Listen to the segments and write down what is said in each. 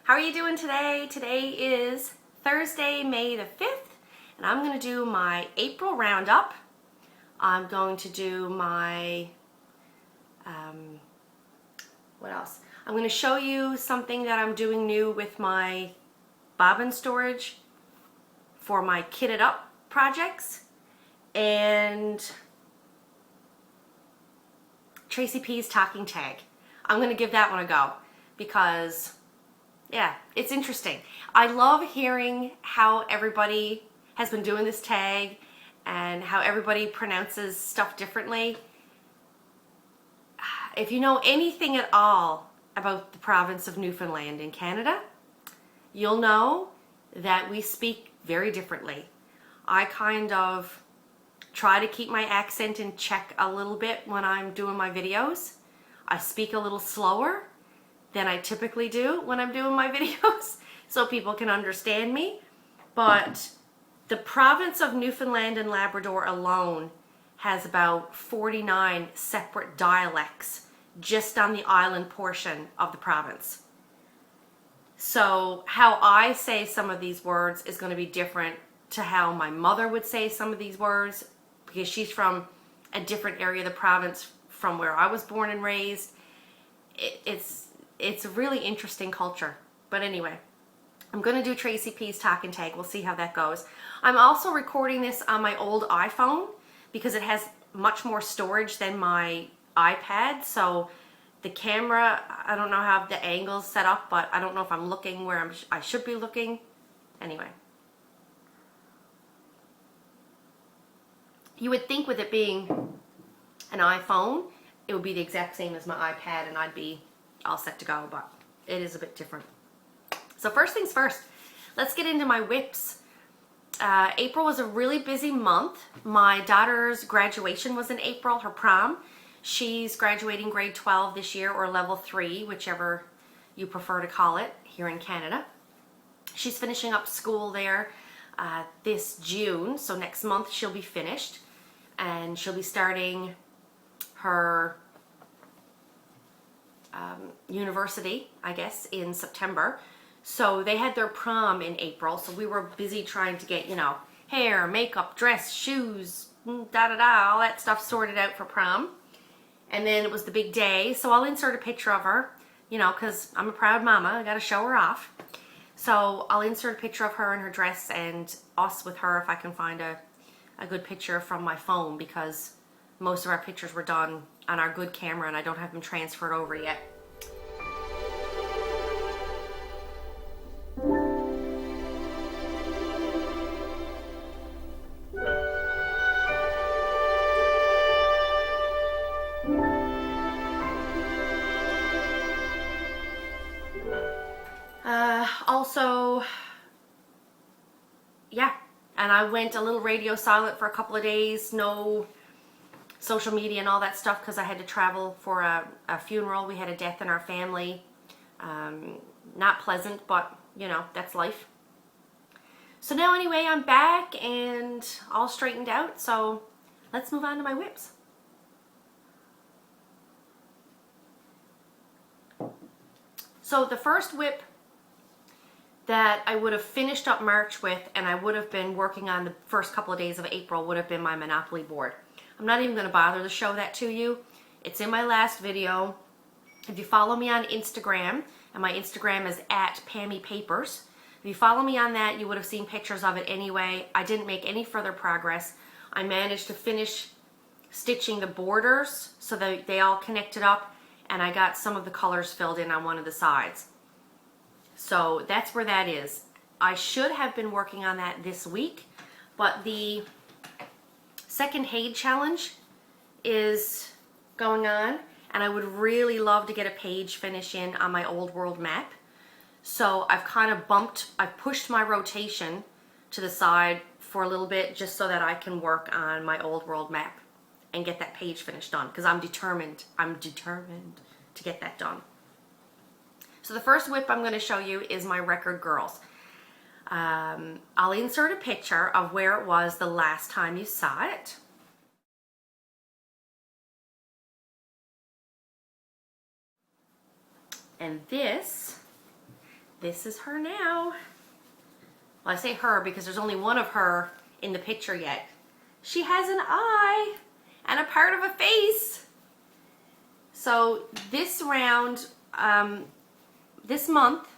How are you doing today? Today is Thursday, May the 5th, and I'm going to do my April roundup. I'm going to do my, what else? I'm going to show you something that I'm doing new with my bobbin storage for my kitted up projects, and Tracy P's talking tag. I'm going to give that one a go because, yeah, it's interesting. I love hearing how everybody has been doing this tag and how everybody pronounces stuff differently. If you know anything at all about the province of Newfoundland in Canada, you'll know that we speak very differently. I kind of try to keep my accent in check a little bit when I'm doing my videos. I speak a little slower than I typically do when I'm doing my videos so people can understand me. But the province of Newfoundland and Labrador alone has about 49 separate dialects just on the island portion of the province. So how I say some of these words is going to be different to how my mother would say some of these words, because she's from a different area of the province from where I was born and raised. It's a really interesting culture. But anyway, I'm going to do Tracy P's talking tag. We'll see how that goes. I'm also recording this on my old iPhone because it has much more storage than my iPad. So the camera, I don't know how the angle's set up, but I don't know if I'm looking where I should be looking. Anyway. You would think with it being an iPhone, it would be the exact same as my iPad and I'd be all set to go, but it is a bit different. So first things first, let's get into my whips. April was a really busy month. My daughter's graduation was in April, her prom. She's graduating grade 12 this year, or level 3, whichever you prefer to call it here in Canada. She's finishing up school there this June, so next month she'll be finished. And she'll be starting her university, I guess, in September. So they had their prom in April, so we were busy trying to get, you know, hair, makeup, dress, shoes, da-da-da, all that stuff sorted out for prom. And then it was the big day, so I'll insert a picture of her, you know, because I'm a proud mama, I gotta show her off. So I'll insert a picture of her in her dress and us with her if I can find a good picture from my phone, because most of our pictures were done on our good camera and I don't have them transferred over yet. Also, yeah, and I went a little radio silent for a couple of days, no social media and all that stuff, because I had to travel for a funeral. We had a death in our family. Not pleasant, but you know, that's life. So now anyway, I'm back and all straightened out, so let's move on to my whips. So the first whip that I would have finished up March with, and I would have been working on the first couple of days of April, would have been my Monopoly board. I'm not even going to bother to show that to you. It's in my last video. If you follow me on Instagram, and my Instagram is @PammyPapers, if you follow me on that, you would have seen pictures of it anyway. I didn't make any further progress. I managed to finish stitching the borders so that they all connected up, and I got some of the colors filled in on one of the sides. So that's where that is. I should have been working on that this week, but the second Haid challenge is going on, and I would really love to get a page finish in on my old world map. So I've kind of I've pushed my rotation to the side for a little bit just so that I can work on my old world map and get that page finished done, because I'm determined to get that done. So the first whip I'm going to show you is my Record Girls. I'll insert a picture of where it was the last time you saw it. And this this is her now. Well, I say her because there's only one of her in the picture yet. She has an eye and a part of a face. So this round, this month,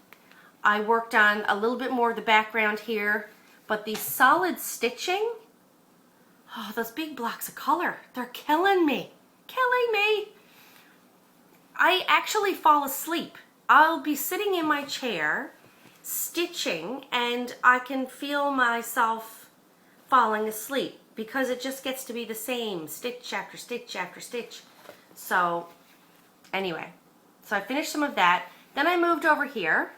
I worked on a little bit more of the background here, but the solid stitching, oh, those big blocks of color, they're killing me, killing me. I actually fall asleep. I'll be sitting in my chair, stitching, and I can feel myself falling asleep because it just gets to be the same stitch after stitch after stitch. So anyway, so I finished some of that. Then I moved over here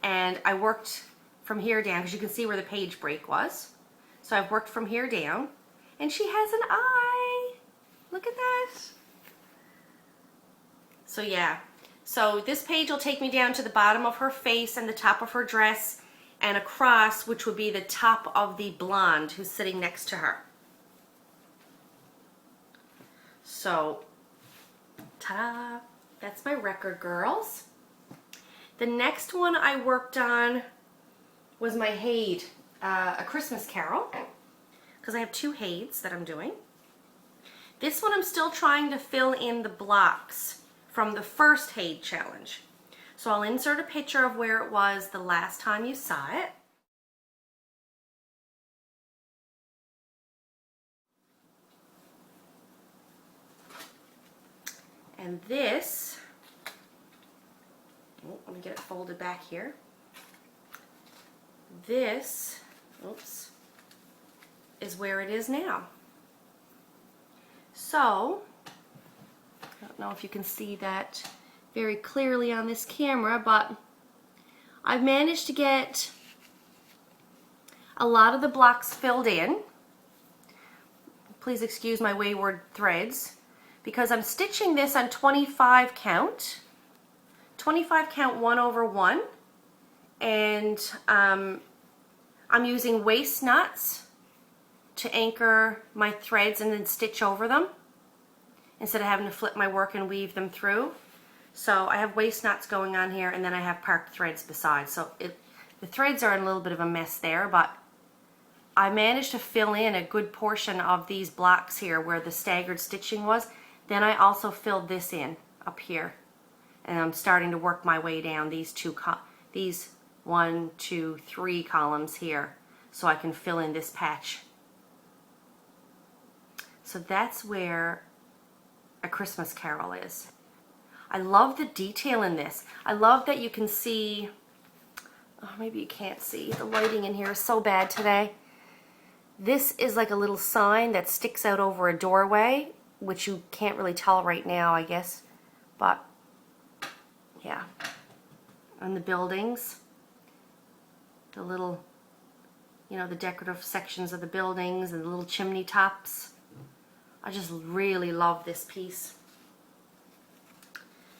and I worked from here down because you can see where the page break was. So I've worked from here down and she has an eye. Look at that. So yeah, so this page will take me down to the bottom of her face and the top of her dress and across, which would be the top of the blonde who's sitting next to her. So, ta-da, that's my record, girls. The next one I worked on was my Haid, A Christmas Carol, because I have two Haids that I'm doing. This one I'm still trying to fill in the blocks from the first Haid challenge. So I'll insert a picture of where it was the last time you saw it. And this, oh, let me get it folded back here. This, oops, is where it is now. So, I don't know if you can see that very clearly on this camera, but I've managed to get a lot of the blocks filled in. Please excuse my wayward threads, because I'm stitching this on 25 count 1/1, and I'm using waist knots to anchor my threads and then stitch over them instead of having to flip my work and weave them through. So I have waist knots going on here, and then I have parked threads beside. So the threads are in a little bit of a mess there, but I managed to fill in a good portion of these blocks here where the staggered stitching was. Then I also filled this in up here, and I'm starting to work my way down these 1, 2, 3 columns here so I can fill in this patch. So that's where A Christmas Carol is. I love the detail in this. I love that you can see, oh, maybe you can't see, the lighting in here is so bad today. This is like a little sign that sticks out over a doorway, which you can't really tell right now, I guess, but yeah. And the buildings, the little, you know, the decorative sections of the buildings and the little chimney tops. I just really love this piece.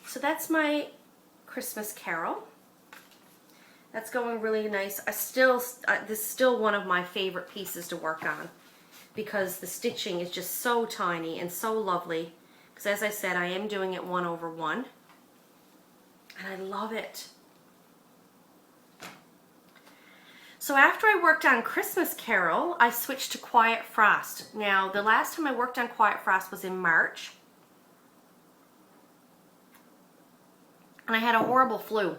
So that's my Christmas Carol. That's going really nice. This is still one of my favorite pieces to work on because the stitching is just so tiny and so lovely. Because as I said, I am doing it 1/1, and I love it. So after I worked on Christmas Carol, I switched to Quiet Frost. Now, the last time I worked on Quiet Frost was in March. And I had a horrible flu.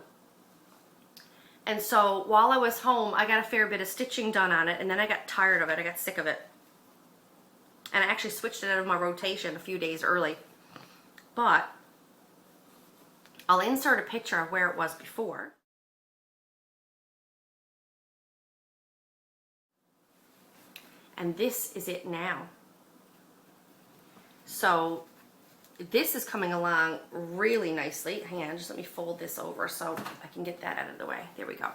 And so while I was home, I got a fair bit of stitching done on it, and then I got tired of it. I got sick of it. And I actually switched it out of my rotation a few days early. But I'll insert a picture of where it was before. And this is it now. So this is coming along really nicely. Hang on, just let me fold this over so I can get that out of the way. There we go.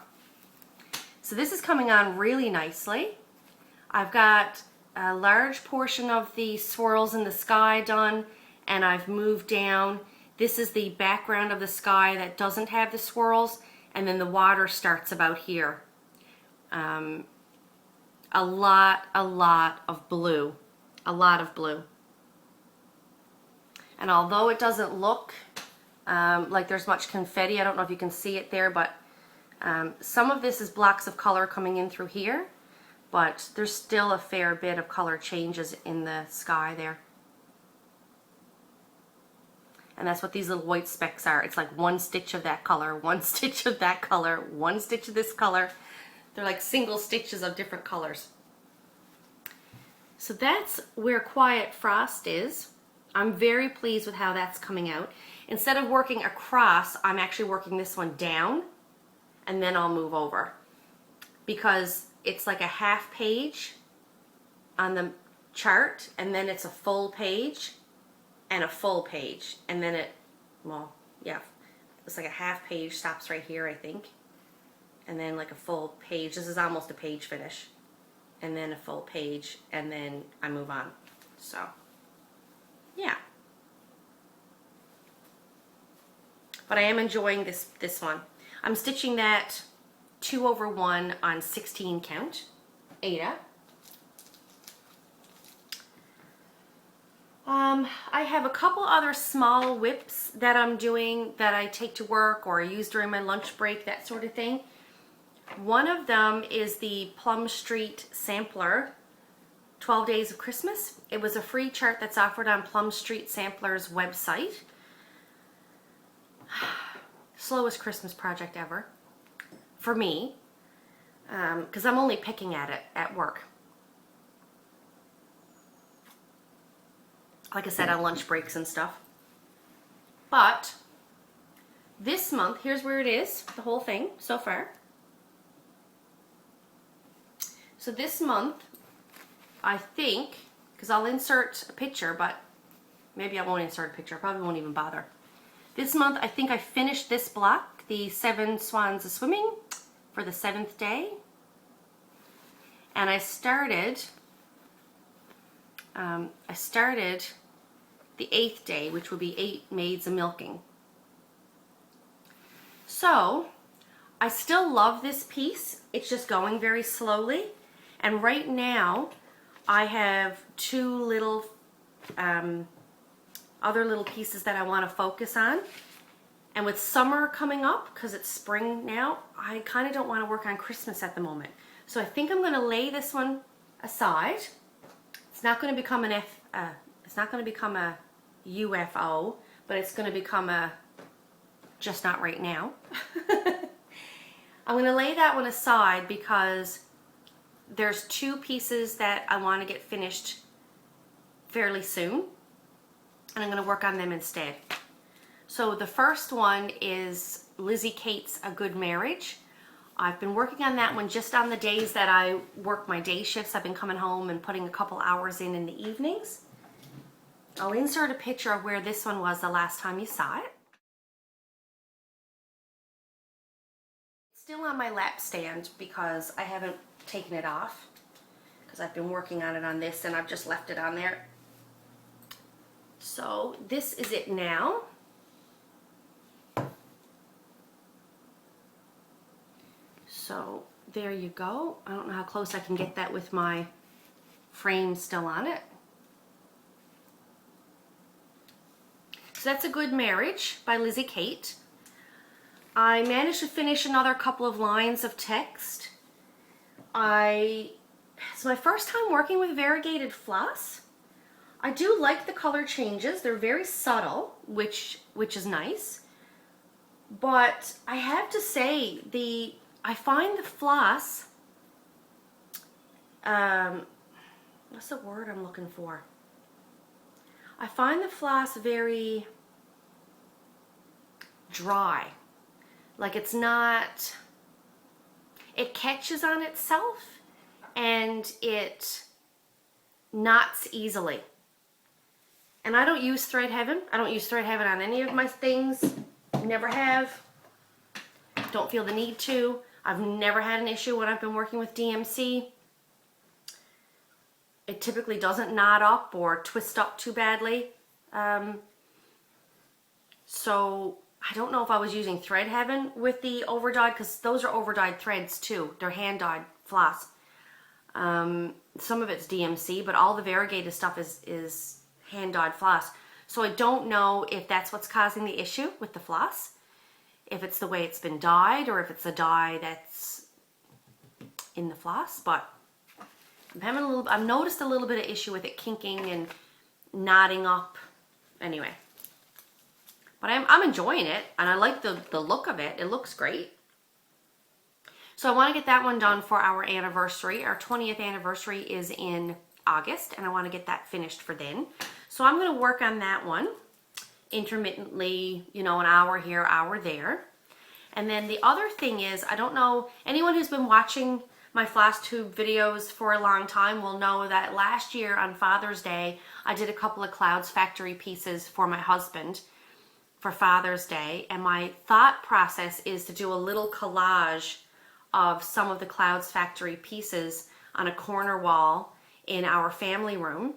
So this is coming on really nicely. I've got a large portion of the swirls in the sky done, and I've moved down. This is the background of the sky that doesn't have the swirls, and then the water starts about here. A lot of blue. A lot of blue. And although it doesn't look like there's much confetti. I don't know if you can see it there, but some of this is blocks of color coming in through here, but there's still a fair bit of color changes in the sky there. And that's what these little white specks are. It's like one stitch of that color, one stitch of that color, one stitch of this color. They're like single stitches of different colors. So that's where Quiet Frost is. I'm very pleased with how that's coming out. Instead of working across, I'm actually working this one down, and then I'll move over, because it's like a half page on the chart, and then it's a full page and a full page, and then well, yeah, it's like a half page stops right here, I think, and then like a full page. This is almost a page finish, and then a full page, and then I move on. So yeah, but I am enjoying this one. I'm stitching that 2/1 on 16 count, Ada. I have a couple other small whips that I'm doing that I take to work or use during my lunch break, that sort of thing. One of them is the Plum Street Sampler 12 Days of Christmas. It was a free chart that's offered on Plum Street Sampler's website. Slowest Christmas project ever for me, because I'm only picking at it at work. Like I said, on lunch breaks and stuff. But this month, here's where it is, the whole thing so far. So this month, I think, because I'll insert a picture, but maybe I won't insert a picture. I probably won't even bother. This month, I think I finished this block, the 7 Swans of Swimming, for the 7th day. And I started the 8th day, which would be 8 Maids of Milking. So I still love this piece. It's just going very slowly. And right now I have 2 little other little pieces that I want to focus on. And with summer coming up, because it's spring now, I kind of don't want to work on Christmas at the moment. So I think I'm going to lay this one aside. It's not going to become a UFO, but it's going to become a just not right now. I'm going to lay that one aside because there's 2 pieces that I want to get finished fairly soon, and I'm going to work on them instead. So the first one is Lizzie Kate's A Good Marriage. I've been working on that one just on the days that I work my day shifts. I've been coming home and putting a couple hours in the evenings. I'll insert a picture of where this one was the last time you saw it. It's still on my lap stand because I haven't taken it off, because I've been working on it on this and I've just left it on there. So this is it now. So there you go. I don't know how close I can get that with my frame still on it. So that's A Good Marriage by Lizzie Kate. I managed to finish another couple of lines of text. It's my first time working with variegated floss. I do like the color changes. They're very subtle, which is nice. But I have to say, I find the floss, what's the word I'm looking for? I find the floss very dry. Like it's not, it catches on itself and it knots easily. And I don't use Thread Heaven. I don't use Thread Heaven on any of my things. Never have. Don't feel the need to. I've never had an issue when I've been working with DMC. It typically doesn't knot up or twist up too badly. So I don't know if I was using Thread Heaven with the overdyed, because those are overdyed threads too. They're hand dyed floss. Some of it's DMC, but all the variegated stuff is hand dyed floss. So I don't know if that's what's causing the issue with the floss, if it's the way it's been dyed or if it's a dye that's in the floss, but I've noticed a little bit of issue with it kinking and knotting up. Anyway, but I'm enjoying it, and I like the look of it. It looks great. So I want to get that one done for our anniversary. Our 20th anniversary is in August, and I want to get that finished for then. So I'm going to work on that one intermittently, you know, an hour here, hour there. And then the other thing is, I don't know, anyone who's been watching my Flosstube videos for a long time will know that last year on Father's Day, I did a couple of Clouds Factory pieces for my husband for Father's Day. And my thought process is to do a little collage of some of the Clouds Factory pieces on a corner wall in our family room,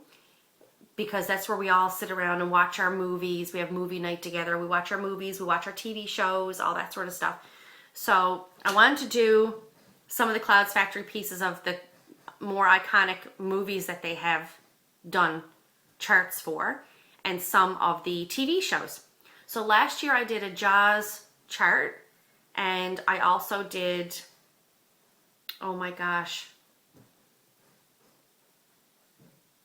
because that's where we all sit around and watch our movies. We have movie night together. We watch our movies, we watch our TV shows, all that sort of stuff. So I wanted to do some of the Clouds Factory pieces of the more iconic movies that they have done charts for, and some of the TV shows. So last year I did a Jaws chart, and I also did, oh my gosh,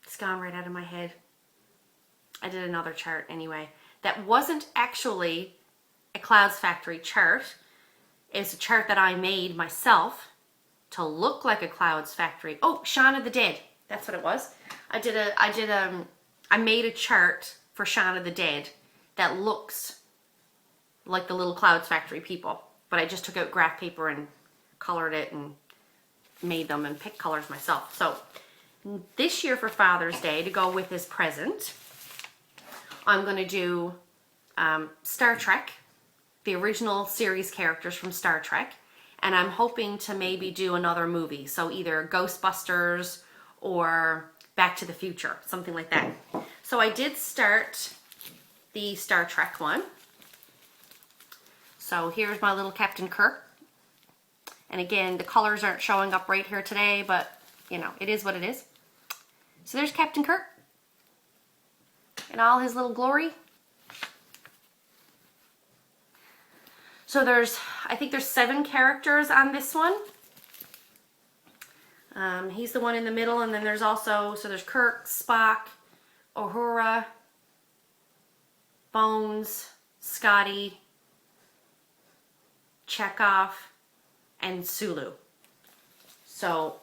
it's gone right out of my head. I did another chart anyway. That wasn't actually a Clouds Factory chart. It's a chart that I made myself to look like a Clouds Factory. Oh, Shaun of the Dead. That's what it was. I made a chart for Shaun of the Dead that looks like the little Clouds Factory people. But I just took out graph paper and colored it and made them and picked colors myself. So this year for Father's Day, to go with his present, I'm going to do Star Trek, the original series characters from Star Trek, and I'm hoping to maybe do another movie, so either Ghostbusters or Back to the Future, something like that. So I did start the Star Trek one. So here's my little Captain Kirk. And again, the colors aren't showing up right here today, but you know, it is what it is. So there's Captain Kirk in all his little glory. So I think there's 7 characters on this one. He's the one in the middle, and then there's also, so there's Kirk, Spock, Uhura, Bones, Scotty, Chekhov, and Sulu. So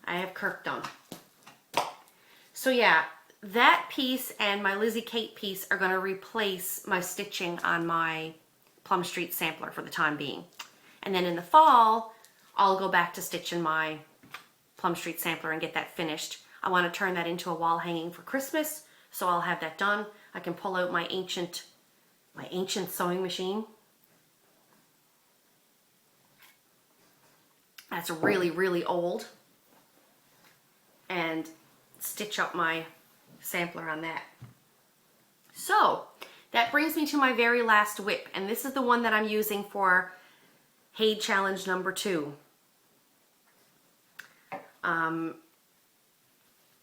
I have Kirk done. So yeah, that piece and my Lizzie Kate piece are going to replace my stitching on my Plum Street sampler for the time being. And then in the fall, I'll go back to stitching my Plum Street sampler and get that finished. I want to turn that into a wall hanging for Christmas, so I'll have that done. I can pull out my ancient sewing machine. That's really, really old. And stitch up my sampler on that. So that brings me to my very last whip, and this is the one that I'm using for Hay Challenge number 2.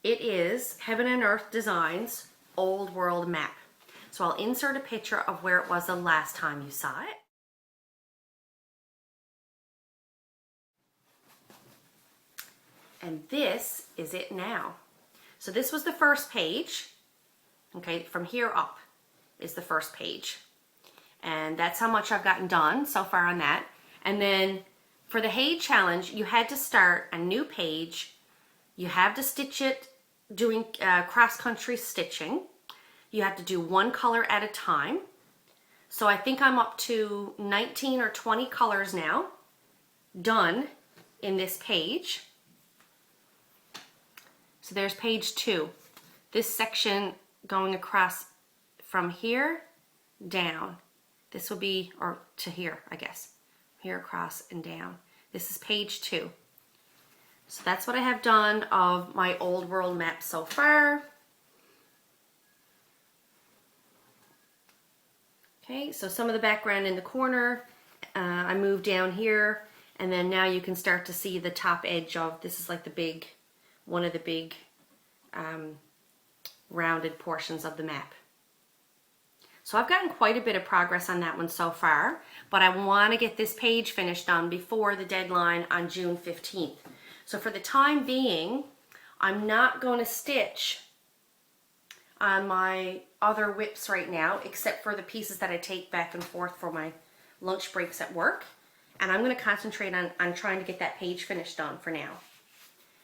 It is Heaven and Earth Designs Old World Map. So I'll insert a picture of where it was the last time you saw it. And this is it now. So this was the first page. Okay, from here up is the first page. And that's how much I've gotten done so far on that. And then for the Hay Challenge, you had to start a new page. You have to stitch it doing cross-country stitching. You have to do one color at a time. So I think I'm up to 19 or 20 colors now done in this page. So there's page 2. This section going across from here down. This will be, or to here, I guess. Here across and down. This is page 2. So that's what I have done of my Old World map so far. Okay, so some of the background in the corner, I moved down here, and then now you can start to see the top edge of, this is like the big, one of the big rounded portions of the map. So I've gotten quite a bit of progress on that one so far, but I want to get this page finished done before the deadline on June 15th. So for the time being, I'm not going to stitch on my other whips right now, except for the pieces that I take back and forth for my lunch breaks at work. And I'm going to concentrate on trying to get that page finished done for now.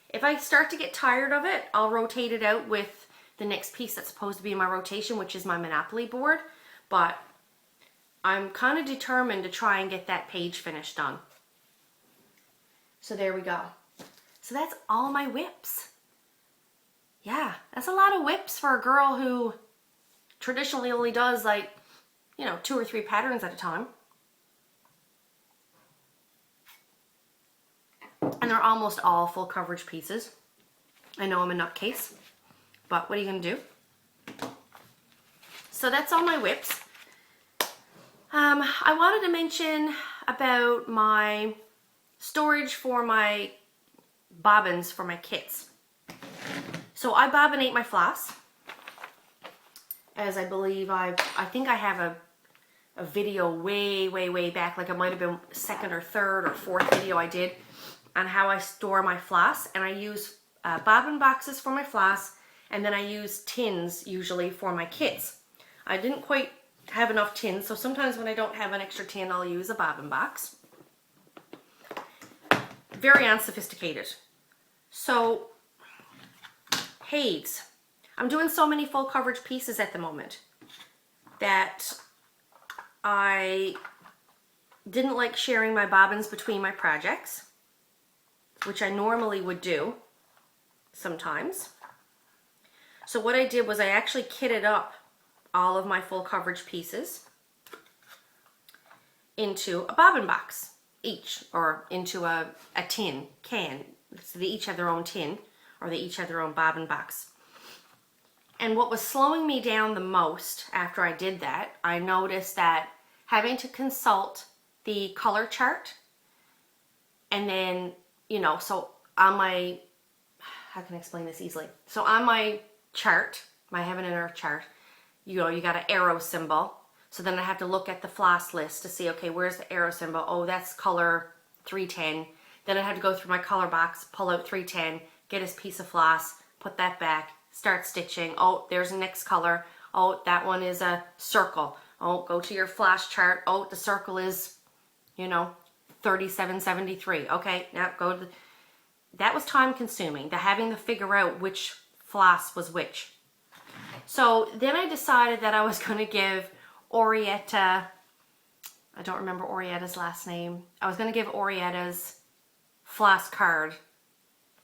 If I start to get tired of it, I'll rotate it out with the next piece that's supposed to be in my rotation, which is my Monopoly board. But I'm kind of determined to try and get that page finished done. So there we go. So that's all my whips. Yeah, that's a lot of whips for a girl who traditionally only does like, 2 or 3 patterns at a time. And they're almost all full coverage pieces. I know I'm a nutcase, but what are you gonna do? So that's all my whips. I wanted to mention about my storage for my bobbins for my kits. So I bobbinate my floss, as I believe I think I have a video way back, like it might have been second or third or fourth video I did on how I store my floss. And I use bobbin boxes for my floss, and then I use tins usually for my kits. I didn't quite have enough tins, so sometimes when I don't have an extra tin, I'll use a bobbin box. Very unsophisticated. So, Hades. I'm doing so many full coverage pieces at the moment that I didn't like sharing my bobbins between my projects, which I normally would do sometimes. So what I did was I actually kitted up all of my full coverage pieces into a bobbin box each, or into a tin can. So they each have their own tin, or they each have their own bobbin box. And what was slowing me down the most after I did that, I noticed that having to consult the color chart, and then, so on my, how can I explain this easily? So on my chart, my Heaven and Earth chart, you got an arrow symbol. So then I have to look at the floss list to see, okay, where's the arrow symbol? Oh, that's color 310. Then I had to go through my color box, pull out 310, get a piece of floss, put that back, start stitching. Oh, there's the next color. Oh, that one is a circle. Oh, go to your floss chart. Oh, the circle is, 3773. Okay, now go to that was time consuming, having to figure out which floss was which. So then I decided that I was going to give Orietta, I don't remember Orietta's last name. I was going to give Orietta's floss card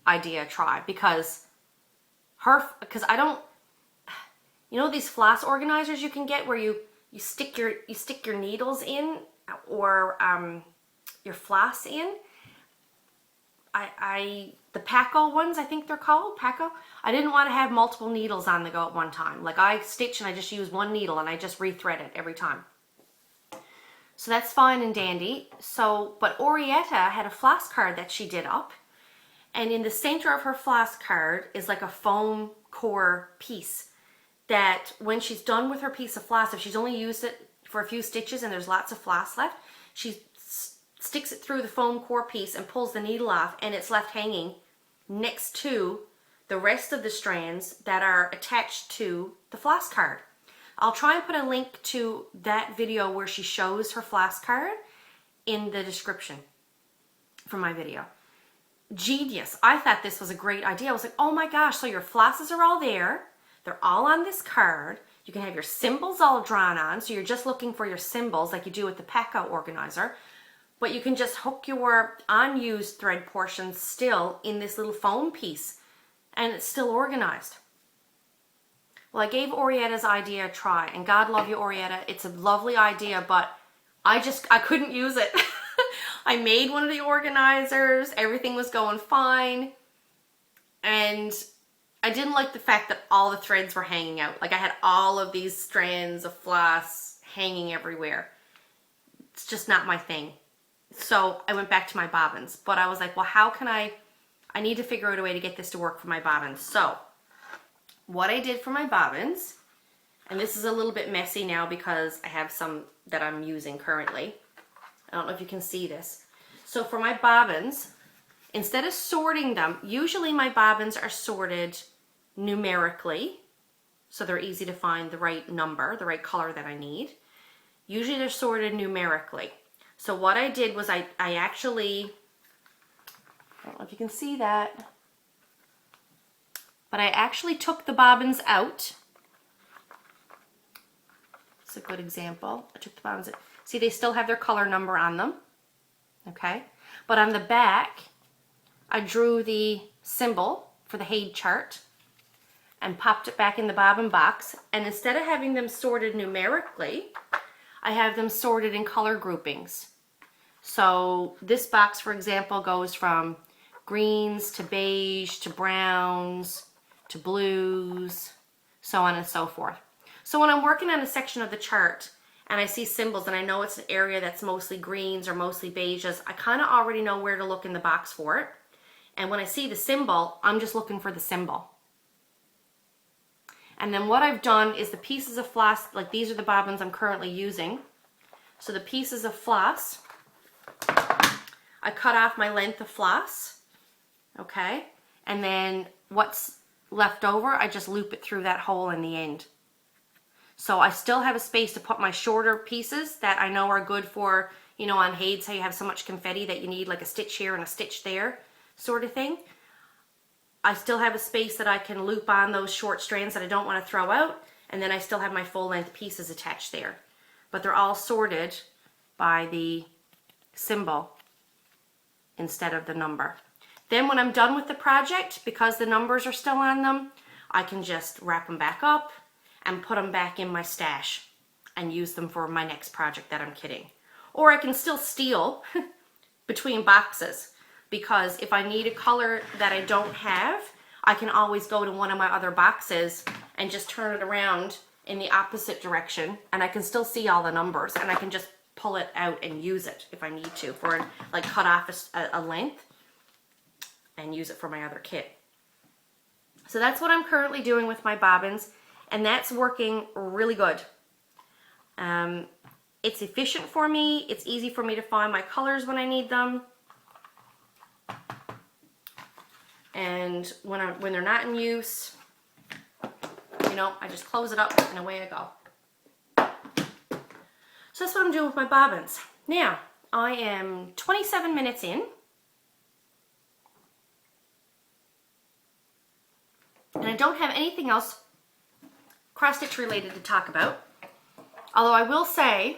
idea a try, because I don't, these floss organizers you can get where you stick your needles in, or your floss in. The Paco ones, I think they're called, Paco. I didn't want to have multiple needles on the go at one time. Like I stitch and I just use one needle and I just rethread it every time. So that's fine and dandy. But Orietta had a floss card that she did up, and in the center of her floss card is like a foam core piece that when she's done with her piece of floss, if she's only used it for a few stitches and there's lots of floss left, she sticks it through the foam core piece and pulls the needle off, and it's left hanging next to the rest of the strands that are attached to the floss card. I'll try and put a link to that video where she shows her floss card in the description for my video. Genius. I thought this was a great idea. I was like, oh my gosh, so your flosses are all there. They're all on this card. You can have your symbols all drawn on, so you're just looking for your symbols like you do with the Paco organizer. But you can just hook your unused thread portions still in this little foam piece, and it's still organized. Well, I gave Orietta's idea a try, and God love you, Orietta. It's a lovely idea, but I couldn't use it. I made one of the organizers, everything was going fine, and I didn't like the fact that all the threads were hanging out. Like I had all of these strands of floss hanging everywhere. It's just not my thing. So I went back to my bobbins, but I was like, well, how can I need to figure out a way to get this to work for my bobbins. So what I did for my bobbins, and this is a little bit messy now because I have some that I'm using currently. I don't know if you can see this. So for my bobbins, instead of sorting them, usually my bobbins are sorted numerically, so they're easy to find the right number, the right color that I need. Usually they're sorted numerically. So what I did was I actually, I don't know if you can see that, but I actually took the bobbins out. It's a good example. I took the bobbins out. See, they still have their color number on them, okay? But on the back, I drew the symbol for the Haid chart and popped it back in the bobbin box. And instead of having them sorted numerically, I have them sorted in color groupings. So this box, for example, goes from greens to beige to browns to blues, so on and so forth. So when I'm working on a section of the chart and I see symbols and I know it's an area that's mostly greens or mostly beiges, I kind of already know where to look in the box for it. And when I see the symbol, I'm just looking for the symbol. And then what I've done is the pieces of floss, like these are the bobbins I'm currently using. So the pieces of floss, I cut off my length of floss, okay? And then what's left over, I just loop it through that hole in the end. So I still have a space to put my shorter pieces that I know are good for, you know, on Haid's, how you have so much confetti that you need like a stitch here and a stitch there sort of thing. I still have a space that I can loop on those short strands that I don't want to throw out, and then I still have my full length pieces attached there. But they're all sorted by the symbol instead of the number. Then when I'm done with the project, because the numbers are still on them, I can just wrap them back up and put them back in my stash and use them for my next project that I'm kitting. Or I can still steal between boxes, because if I need a color that I don't have, I can always go to one of my other boxes and just turn it around in the opposite direction, and I can still see all the numbers, and I can just pull it out and use it if I need to, for like cut off a length and use it for my other kit. So that's what I'm currently doing with my bobbins, and that's working really good. It's efficient for me. It's easy for me to find my colors when I need them. And when they're not in use, you know, I just close it up and away I go. So that's what I'm doing with my bobbins. Now, I am 27 minutes in. And I don't have anything else cross-stitch related to talk about. Although I will say,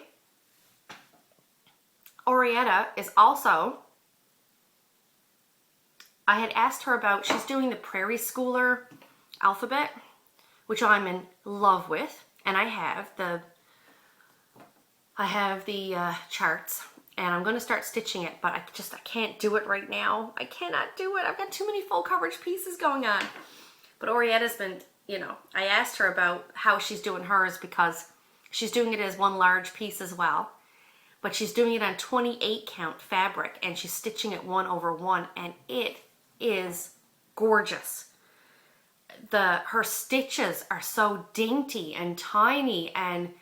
Orietta is also, I had asked her about, she's doing the Prairie Schooler alphabet, which I'm in love with, and I have the charts, and I'm going to start stitching it, but I can't do it right now. I cannot do it. I've got too many full coverage pieces going on. But Orietta's been, you know, I asked her about how she's doing hers, because she's doing it as one large piece as well, but she's doing it on 28 count fabric, and she's stitching it 1/1, and it is gorgeous. Her stitches are so dainty and tiny, and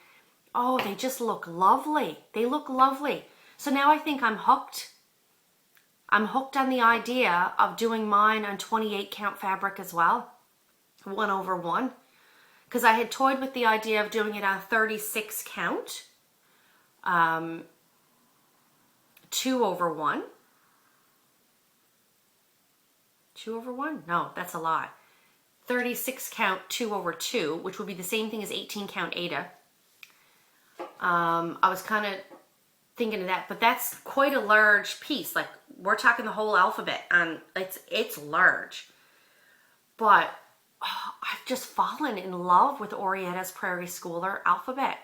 oh, they just look lovely. They look lovely. So now I think I'm hooked. I'm hooked on the idea of doing mine on 28 count fabric as well, 1/1, because I had toyed with the idea of doing it on 36 count, 2/1. 2/1? No, that's a lot. 36 count 2/2, which would be the same thing as 18 count Ada. I was kind of thinking of that, but that's quite a large piece. Like, we're talking the whole alphabet, and it's large. But I've just fallen in love with Orietta's Prairie Schooler alphabet.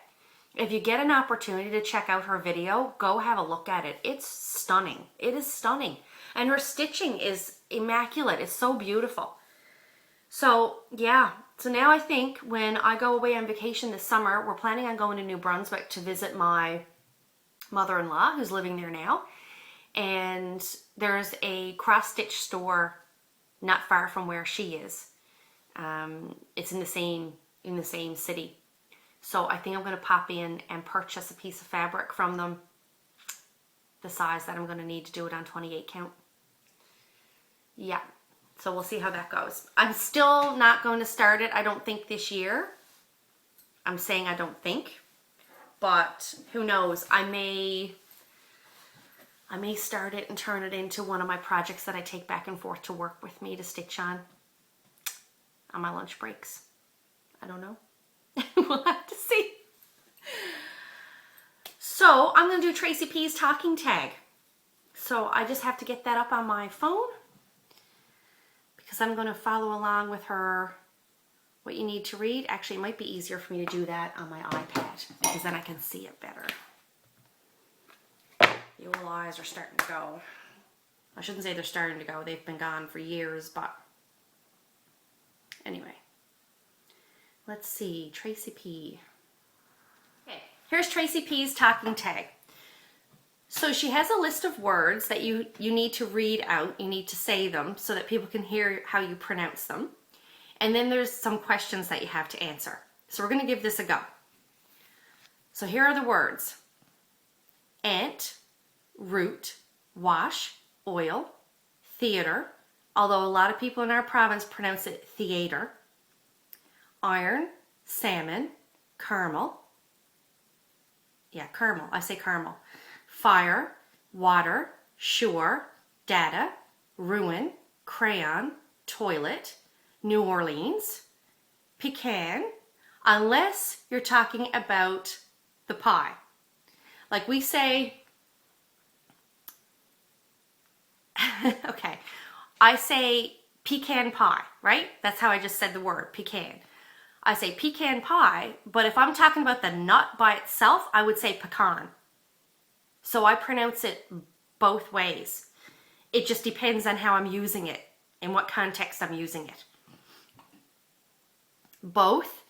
If you get an opportunity to check out her video, go have a look at it. It's stunning. It is stunning. And her stitching is immaculate. It's so beautiful. So, yeah. So now I think when I go away on vacation this summer, we're planning on going to New Brunswick to visit my mother-in-law, who's living there now. And there's a cross-stitch store not far from where she is. It's in the same city. So I think I'm going to pop in and purchase a piece of fabric from them, the size that I'm going to need to do it on 28 count. Yeah, so we'll see how that goes. I'm still not going to start it, I don't think, this year. I'm saying I don't think, but who knows? I may start it and turn it into one of my projects that I take back and forth to work with me to stitch on my lunch breaks. I don't know. We'll have to see. So I'm going to do Tracy P's talking tag. So I just have to get that up on my phone because I'm going to follow along with her what you need to read. Actually, it might be easier for me to do that on my iPad because then I can see it better. The old eyes are starting to go. I shouldn't say they're starting to go. They've been gone for years, but anyway. Let's see, Tracy P. Okay, here's Tracy P's talking tag. So she has a list of words that you need to read out. You need to say them so that people can hear how you pronounce them. And then there's some questions that you have to answer. So we're going to give this a go. So here are the words. Ant, root, wash, oil, theater, although a lot of people in our province pronounce it theater. Iron, salmon, caramel. Yeah, caramel. I say caramel. Fire, water, shore, data, ruin, crayon, toilet, New Orleans, pecan, unless you're talking about the pie. Like we say, okay, I say pecan pie, right? That's how I just said the word, pecan. I say pecan pie, but if I'm talking about the nut by itself, I would say pecan. So I pronounce it both ways. It just depends on how I'm using it, in what context I'm using it. Both,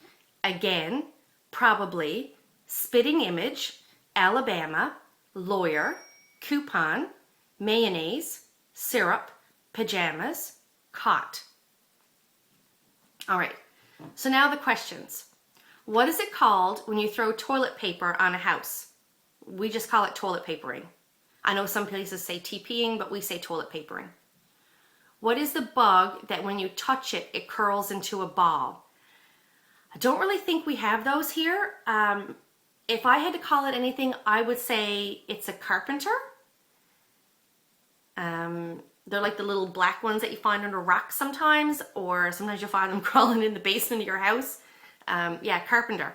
again, probably, spitting image, Alabama, lawyer, coupon, mayonnaise, syrup, pajamas, cot. All right. So now the questions. What is it called when you throw toilet paper on a house? We just call it toilet papering. I know some places say TPing, but we say toilet papering. What is the bug that when you touch it, it curls into a ball? I don't really think we have those here. If I had to call it anything, I would say it's a carpenter. They're like the little black ones that you find under rocks sometimes, or sometimes you'll find them crawling in the basement of your house. Yeah, carpenter.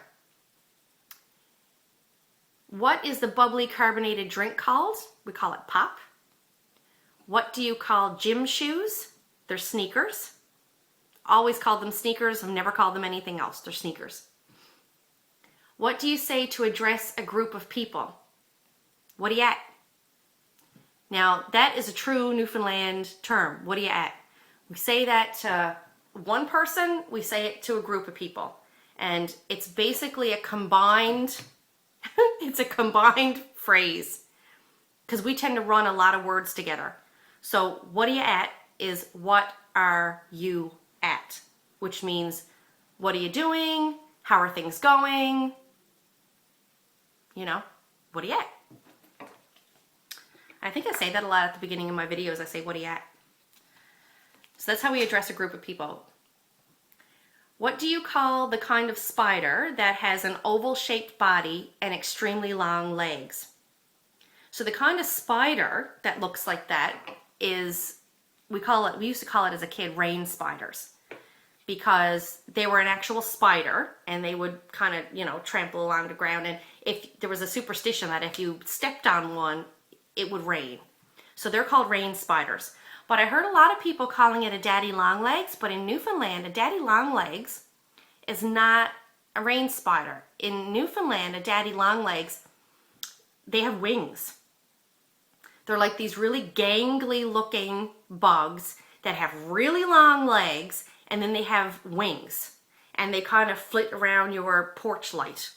What is the bubbly carbonated drink called? We call it pop. What do you call gym shoes? They're sneakers. Always called them sneakers. I've never called them anything else. They're sneakers. What do you say to address a group of people? What are you at? Now, that is a true Newfoundland term. What are you at? We say that to one person, we say it to a group of people. And it's basically a combined, it's a combined phrase. Because we tend to run a lot of words together. So, what are you at is what are you at? Which means, what are you doing? How are things going? You know, what are you at? I think I say that a lot at the beginning of my videos. I say, what are you at? So that's how we address a group of people. What do you call the kind of spider that has an oval-shaped body and extremely long legs? So the kind of spider that looks like that is, we used to call it as a kid rain spiders, because they were an actual spider and they would kind of, you know, trample along the ground. And if there was a superstition that if you stepped on one, it would rain. So they're called rain spiders. But I heard a lot of people calling it a daddy long legs, but in Newfoundland, a daddy long legs is not a rain spider. In Newfoundland, a daddy long legs, they have wings. They're like these really gangly looking bugs that have really long legs, and then they have wings. And they kind of flit around your porch light.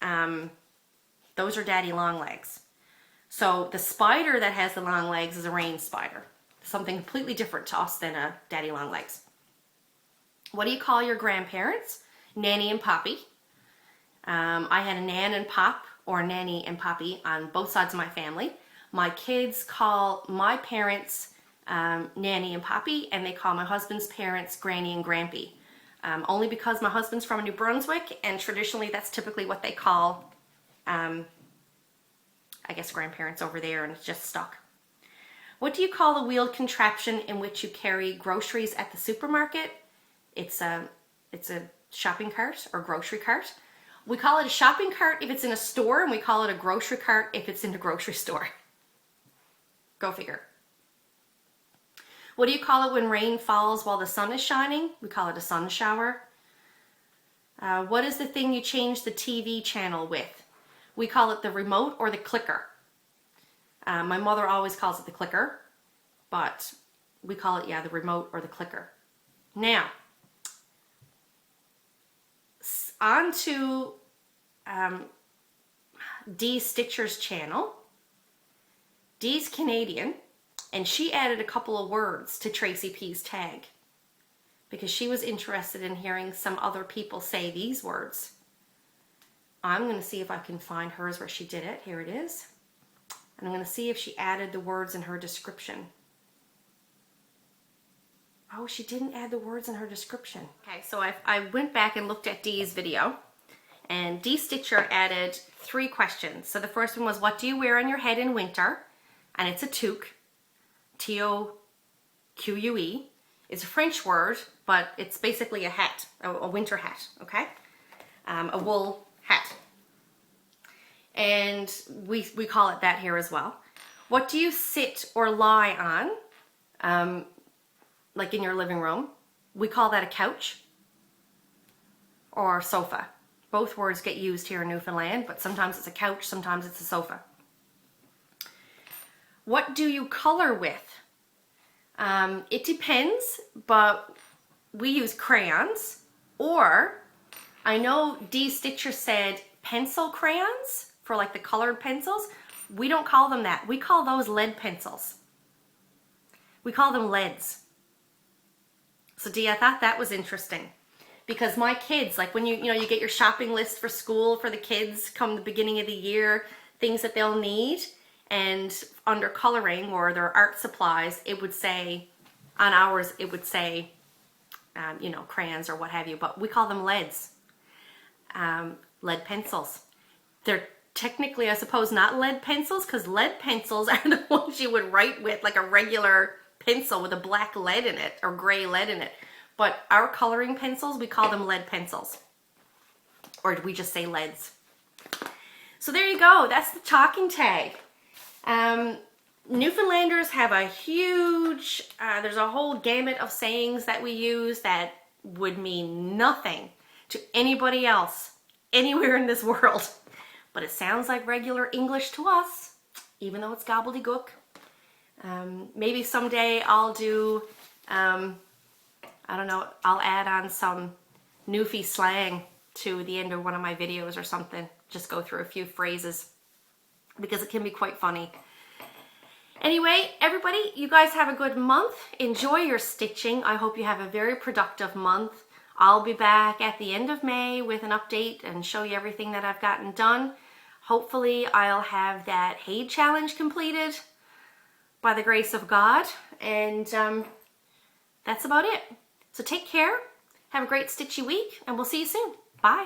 Those are daddy long legs. So the spider that has the long legs is a rain spider. Something completely different to us than a daddy long legs. What do you call your grandparents? Nanny and Poppy. I had a Nan and Pop, or Nanny and Poppy, on both sides of my family. My kids call my parents Nanny and Poppy, and they call my husband's parents Granny and Grampy. Only because my husband's from New Brunswick, and traditionally that's typically what they call, I guess, grandparents over there, and it's just stuck. What do you call the wheeled contraption in which you carry groceries at the supermarket? It's a shopping cart or grocery cart. We call it a shopping cart if it's in a store, and we call it a grocery cart if it's in a grocery store. Go figure. What do you call it when rain falls while the sun is shining? We call it a sun shower. What is the thing you change the TV channel with? We call it the remote or the clicker. My mother always calls it the clicker, but we call it, yeah, the remote or the clicker. Now, on to Dee Stitchers Channel. Dee's Canadian, and she added a couple of words to Tracy P's tag because she was interested in hearing some other people say these words. I'm going to see if I can find hers where she did it. Here it is. And I'm going to see if she added the words in her description. Oh, she didn't add the words in her description. Okay, so I went back and looked at Dee's video, and Dee Stitcher added 3 questions. So the first one was, what do you wear on your head in winter? And it's a toque, T-O-Q-U-E. It's a French word, but it's basically a hat, a winter hat, okay? A wool hat. And we call it that here as well. What do you sit or lie on, like in your living room? We call that a couch or sofa. Both words get used here in Newfoundland, but sometimes it's a couch, sometimes it's a sofa. What do you color with? It depends, but we use crayons, or I know Dee Stitcher said pencil crayons for like the colored pencils. We don't call them that. We call those lead pencils. We call them leads. So Dee, I thought that was interesting because my kids, like when you get your shopping list for school for the kids come the beginning of the year, things that they'll need, and under coloring or their art supplies, it would say, on ours, it would say, crayons or what have you, but we call them leads, lead pencils. They're technically, I suppose, not lead pencils, because lead pencils are the ones you would write with, like a regular pencil with a black lead in it or gray lead in it. But our coloring pencils, we call them lead pencils. Or do we just say leads? So there you go. That's the talking tag. Newfoundlanders have a huge, there's a whole gamut of sayings that we use that would mean nothing to anybody else anywhere in this world. But it sounds like regular English to us, even though it's gobbledygook. Maybe someday I'll do, I don't know, I'll add on some Newfie slang to the end of one of my videos or something. Just go through a few phrases because it can be quite funny. Anyway, everybody, you guys have a good month. Enjoy your stitching. I hope you have a very productive month. I'll be back at the end of May with an update and show you everything that I've gotten done. Hopefully I'll have that Hay Challenge completed by the grace of God. And that's about it. So take care. Have a great stitchy week, and we'll see you soon. Bye.